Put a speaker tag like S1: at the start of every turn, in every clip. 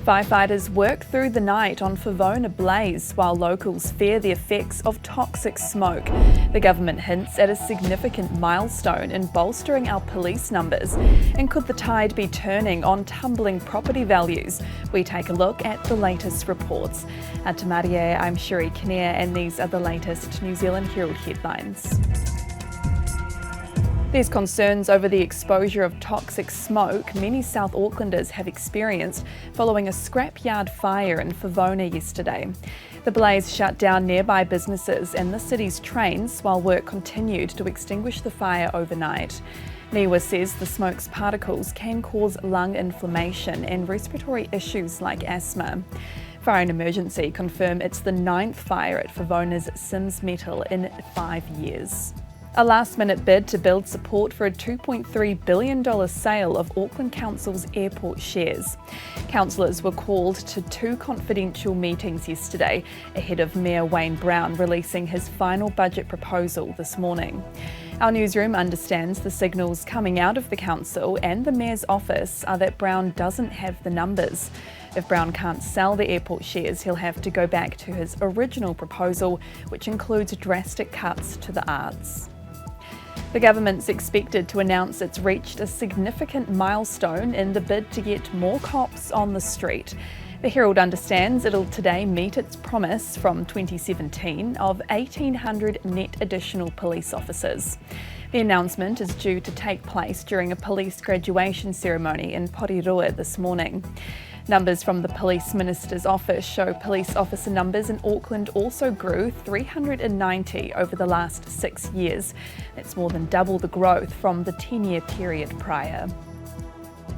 S1: Firefighters work through the night on Favona blaze while locals fear the effects of toxic smoke. The government hints at a significant milestone in bolstering our police numbers. And could the tide be turning on tumbling property values? We take a look at the latest reports. Te Marie, I'm Sherry Kinnear and these are the latest New Zealand Herald headlines. There's concerns over the exposure of toxic smoke many South Aucklanders have experienced following a scrapyard fire in Favona yesterday. The blaze shut down nearby businesses and the city's trains while work continued to extinguish the fire overnight. NIWA says the smoke's particles can cause lung inflammation and respiratory issues like asthma. Fire and Emergency confirm it's the 9th fire at Favona's Sims Metal in 5 years. A last-minute bid to build support for a $2.3 billion sale of Auckland Council's airport shares. Councillors were called to 2 confidential meetings yesterday ahead of Mayor Wayne Brown releasing his final budget proposal this morning. Our newsroom understands the signals coming out of the council and the Mayor's office are that Brown doesn't have the numbers. If Brown can't sell the airport shares, he'll have to go back to his original proposal, which includes drastic cuts to the arts. The government's expected to announce it's reached a significant milestone in the bid to get more cops on the street. The Herald understands it'll today meet its promise from 2017 of 1,800 net additional police officers. The announcement is due to take place during a police graduation ceremony in Porirua this morning. Numbers from the Police Minister's office show police officer numbers in Auckland also grew 390 over the last 6 years. That's more than double the growth from the 10-year period prior.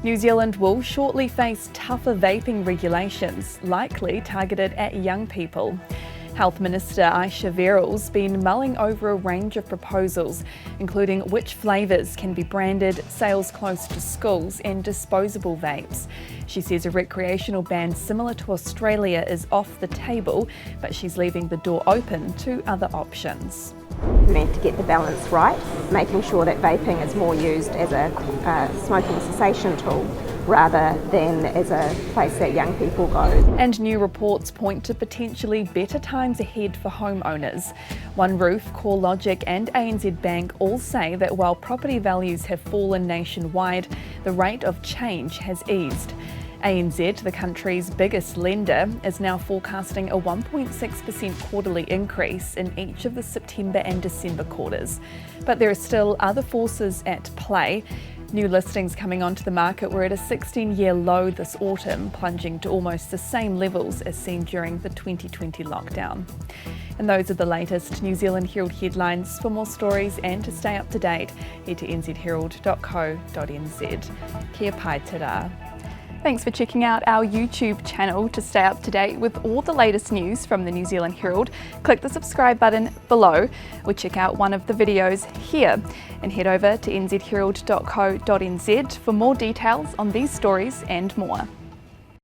S1: New Zealand will shortly face tougher vaping regulations, likely targeted at young people. Health Minister Aisha Verrall's been mulling over a range of proposals, including which flavours can be branded, sales close to schools and disposable vapes. She says a recreational ban similar to Australia is off the table, but she's leaving the door open to other options.
S2: We need to get the balance right, making sure that vaping is more used as a smoking cessation tool rather than as a place that young people go.
S1: And new reports point to potentially better times ahead for homeowners. One Roof, CoreLogic and ANZ Bank all say that while property values have fallen nationwide, the rate of change has eased. ANZ, the country's biggest lender, is now forecasting a 1.6% quarterly increase in each of the September and December quarters. But there are still other forces at play. New listings coming onto the market were at a 16-year low this autumn, plunging to almost the same levels as seen during the 2020 lockdown. And those are the latest New Zealand Herald headlines. For more stories and to stay up to date, head to nzherald.co.nz. Kia pai te rā. Thanks for checking out our YouTube channel. To stay up to date with all the latest news from the New Zealand Herald, click the subscribe button below or check out one of the videos here and head over to nzherald.co.nz for more details on these stories and more.